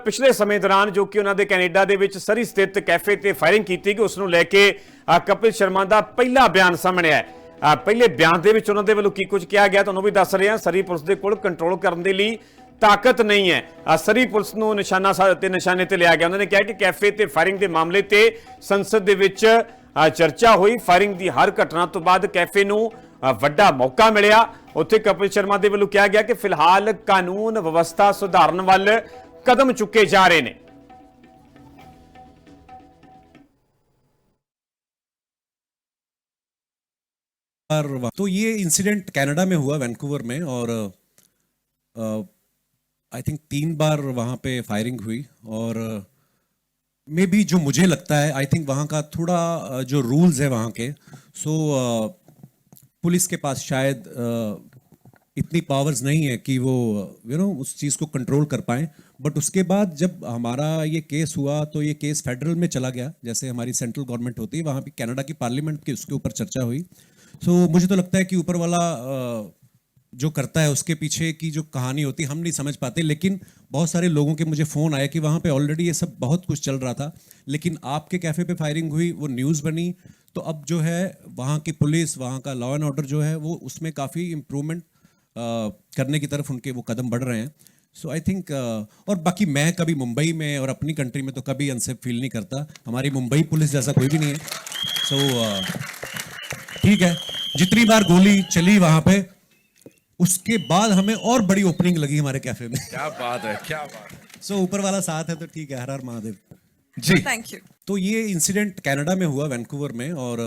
पिछले समय दौरान जो कि उन्होंने कैनेडा ਦੇ ਵਿੱਚ ਸਰੀ ਸਥਿਤ ਕੈਫੇ ਤੇ ਫਾਇਰਿੰਗ ਕੀਤੀ ਕਿ ਉਸ ਨੂੰ ਲੈ ਕੇ ਕਪਿਲ ਸ਼ਰਮਾ ਦਾ ਪਹਿਲਾ ਬਿਆਨ ਸਾਹਮਣੇ ਆਇਆ। ਪਹਿਲੇ ਬਿਆਨ ਦੇ ਵਿੱਚ ਉਹਨਾਂ ਦੇ ਵੱਲੋਂ ਕੀ ਕੁਝ ਕਿਹਾ ਗਿਆ ਤੁਹਾਨੂੰ ਵੀ ਦੱਸ ਰਹੇ ਹਾਂ। ਸਰੀ ਪੁਲਿਸ ਦੇ ਕੋਲ ਕੰਟਰੋਲ ਕਰਨ ਦੇ ਲਈ ਤਾਕਤ ਨਹੀਂ ਹੈ। ਸਰੀ ਪੁਲਿਸ ਨੂੰ ਨਿਸ਼ਾਨੇ ਤੇ ਲਿਆ ਗਿਆ। ਉਹਨਾਂ ਨੇ ਕਿਹਾ ਕਿ ਕੈਫੇ ਤੇ ਫਾਇਰਿੰਗ ਦੇ ਮਾਮਲੇ ਤੇ ਸੰਸਦ ਦੇ ਵਿੱਚ ਚਰਚਾ ਹੋਈ। ਫਾਇਰਿੰਗ ਦੀ ਹਰ ਘਟਨਾ ਤੋਂ ਬਾਅਦ ਕੈਫੇ ਨੂੰ ਵੱਡਾ ਮੌਕਾ ਮਿਲਿਆ। ਉੱਥੇ ਕਪਿਲ ਸ਼ਰਮਾ ਦੇ ਵੱਲੋਂ ਕਿਹਾ ਗਿਆ ਕਿ ਫਿਲਹਾਲ ਕਾਨੂੰਨ ਵਿਵਸਥਾ ਸੁਧਾਰਨ ਵੱਲ कदम चुके जा रहे हैं। तो ये इंसिडेंट कनाडा में हुआ वैंकूवर में और आई थिंक 3 बार वहां पे फायरिंग हुई और मे बी जो मुझे लगता है आई थिंक वहां का थोड़ा जो रूल्स है वहां के पुलिस के पास शायद इतनी पावर्स नहीं है कि वो उस चीज़ को कंट्रोल कर पाएं। बट उसके बाद जब हमारा ये केस हुआ तो ये केस फेडरल में चला गया, जैसे हमारी सेंट्रल गवर्नमेंट होती है वहाँ पे कनाडा की पार्लियामेंट की उसके ऊपर चर्चा हुई। सो मुझे तो लगता है कि ऊपर वाला जो करता है उसके पीछे की जो कहानी होती है हम नहीं समझ पाते, लेकिन बहुत सारे लोगों के मुझे फ़ोन आया कि वहाँ पे ऑलरेडी ये सब बहुत कुछ चल रहा था, लेकिन आपके कैफ़े पे फायरिंग हुई, वो न्यूज़ बनी, तो अब जो है वहाँ की पुलिस, वहाँ का लॉ एंड ऑर्डर जो है वो उसमें काफ़ी इम्प्रूवमेंट करने की तरफ उनके वो कदम बढ़ रहे हैं। सो आई थिंक और बाकी मैं कभी मुंबई में और अपनी कंट्री में तो कभी अनसेफ फील नहीं करता। हमारी मुंबई पुलिस जैसा कोई भी नहीं है। सो ठीक है, जितनी बार गोली चली वहां पे उसके बाद हमें और बड़ी ओपनिंग लगी हमारे कैफे में। क्या बात है, क्या बात है। सो ऊपर वाला साथ है तो ठीक है। हर हर महादेव जी। Thank you. तो ये इंसिडेंट कनाडा में हुआ वैंकूवर में और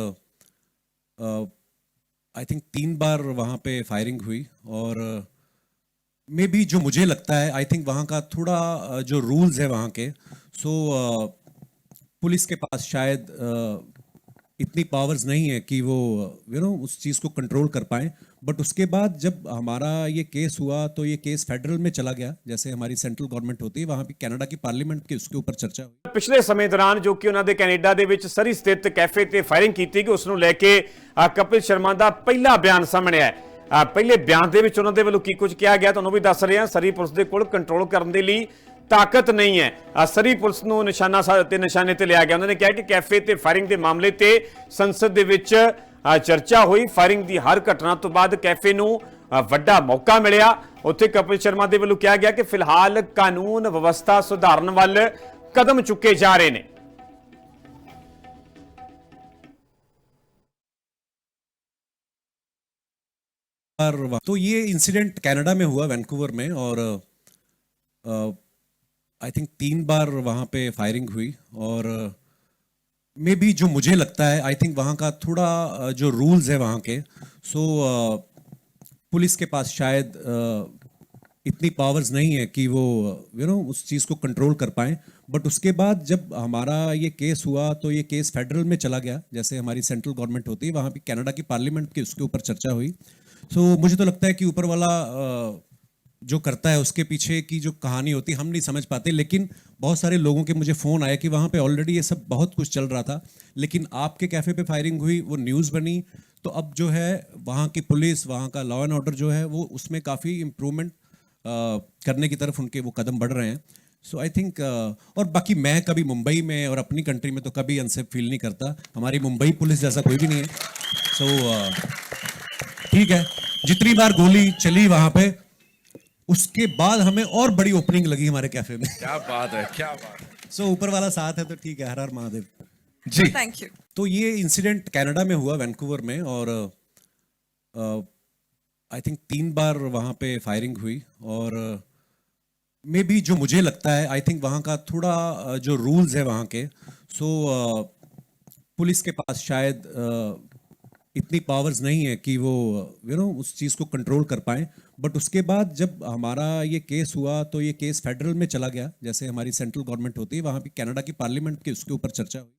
आई थिंक 3 बार वहाँ पे फायरिंग हुई और मे बी जो मुझे लगता है आई थिंक वहाँ का थोड़ा जो रूल्स है वहाँ के पुलिस के पास शायद इतनी पावर्स नहीं है कि वो उस चीज़ को कंट्रोल कर पाएं। बट उसके बाद जब हमारा ये केस हुआ तो ये केस फेडरल में चला गया, जैसे हमारी सेंट्रल गवर्नमेंट होती है वहाँ पे कनाडा की पार्लियामेंट की उसके ऊपर चर्चा हुई। पिछले समय दौरान जो कि उन्होंने कैनेडा ਦੇ ਵਿੱਚ ਸਰੀ ਸਥਿਤ ਕੈਫੇ ਤੇ ਫਾਇਰਿੰਗ ਕੀਤੀ ਕਿ ਉਸ ਨੂੰ ਲੈ ਕੇ ਕਪਿਲ ਸ਼ਰਮਾ ਦਾ ਪਹਿਲਾ ਬਿਆਨ ਸਾਹਮਣੇ ਆਇਆ। ਪਹਿਲੇ ਬਿਆਨ ਦੇ ਵਿੱਚ ਉਹਨਾਂ ਦੇ ਵੱਲੋਂ ਕੀ ਕੁਝ ਕਿਹਾ ਗਿਆ ਤੁਹਾਨੂੰ ਵੀ ਦੱਸ ਰਹੇ ਹਾਂ। ਸਰੀ ਪੁਲਿਸ ਦੇ ਕੋਲ ਕੰਟਰੋਲ ਕਰਨ ਦੇ ਲਈ ਤਾਕਤ ਨਹੀਂ ਹੈ। ਸਰੀ ਪੁਲਿਸ ਨੂੰ ਨਿਸ਼ਾਨੇ ਤੇ ਲਿਆ ਗਿਆ। ਉਹਨਾਂ ਨੇ ਕਿਹਾ ਕਿ ਕੈਫੇ ਤੇ ਫਾਇਰਿੰਗ ਦੇ ਮਾਮਲੇ ਤੇ ਸੰਸਦ ਦੇ ਵਿੱਚ ਚਰਚਾ ਹੋਈ। ਫਾਇਰਿੰਗ ਦੀ ਹਰ ਘਟਨਾ ਤੋਂ ਬਾਅਦ ਕੈਫੇ ਨੂੰ ਵੱਡਾ ਮੌਕਾ ਮਿਲਿਆ। ਉੱਥੇ ਕਪਿਲ ਸ਼ਰਮਾ ਦੇ ਵੱਲੋਂ ਕਿਹਾ ਗਿਆ ਕਿ ਫਿਲਹਾਲ ਕਾਨੂੰਨ ਵਿਵਸਥਾ ਸੁਧਾਰਨ ਵੱਲ ਕਦਮ ਚੁੱਕੇ ਜਾ ਰਹੇ ਨੇ। तो ये इंसिडेंट कनाडा में हुआ वैंकूवर में और आई थिंक 3 बार वहाँ पे फायरिंग हुई और मे बी जो मुझे लगता है आई थिंक वहाँ का थोड़ा जो रूल्स है वहाँ के पुलिस के पास शायद इतनी पावर्स नहीं है कि वो उस चीज़ को कंट्रोल कर पाएं। बट उसके बाद जब हमारा ये केस हुआ तो ये केस फेडरल में चला गया, जैसे हमारी सेंट्रल गवर्नमेंट होती है वहाँ पे कनाडा की पार्लियामेंट की उसके ऊपर चर्चा हुई। सो मुझे तो लगता है कि ऊपर वाला जो करता है उसके पीछे की जो कहानी होती है हम नहीं समझ पाते, लेकिन बहुत सारे लोगों के मुझे फ़ोन आया कि वहाँ पे ऑलरेडी ये सब बहुत कुछ चल रहा था, लेकिन आपके कैफ़े पे फायरिंग हुई, वो न्यूज़ बनी, तो अब जो है वहाँ की पुलिस, वहाँ का लॉ एंड ऑर्डर जो है वो उसमें काफ़ी इम्प्रूवमेंट करने की तरफ उनके वो कदम बढ़ रहे हैं। सो आई थिंक और बाकी मैं कभी मुंबई में और अपनी कंट्री में तो कभी अनसेफ फील नहीं करता। हमारी मुंबई पुलिस जैसा कोई भी नहीं है। सो ठीक है, जितनी बार गोली चली वहां पे उसके बाद हमें और बड़ी ओपनिंग लगी हमारे कैफे में। क्या बात है, क्या बात है। सो ऊपर वाला साथ है तो ठीक है। हर हर महादेव जी। Thank you. तो ये इंसिडेंट कनाडा में हुआ वैंकूवर में और आई थिंक 3 बार वहाँ पे फायरिंग हुई और मे बी जो मुझे लगता है आई थिंक वहाँ का थोड़ा जो रूल्स है वहाँ के पुलिस के पास शायद इतनी पावर्स नहीं है कि वो उस चीज़ को कंट्रोल कर पाएं। बट उसके बाद जब हमारा ये केस हुआ तो ये केस फेडरल में चला गया, जैसे हमारी सेंट्रल गवर्नमेंट होती है वहाँ पे कनाडा की पार्लियामेंट की उसके ऊपर चर्चा हुई।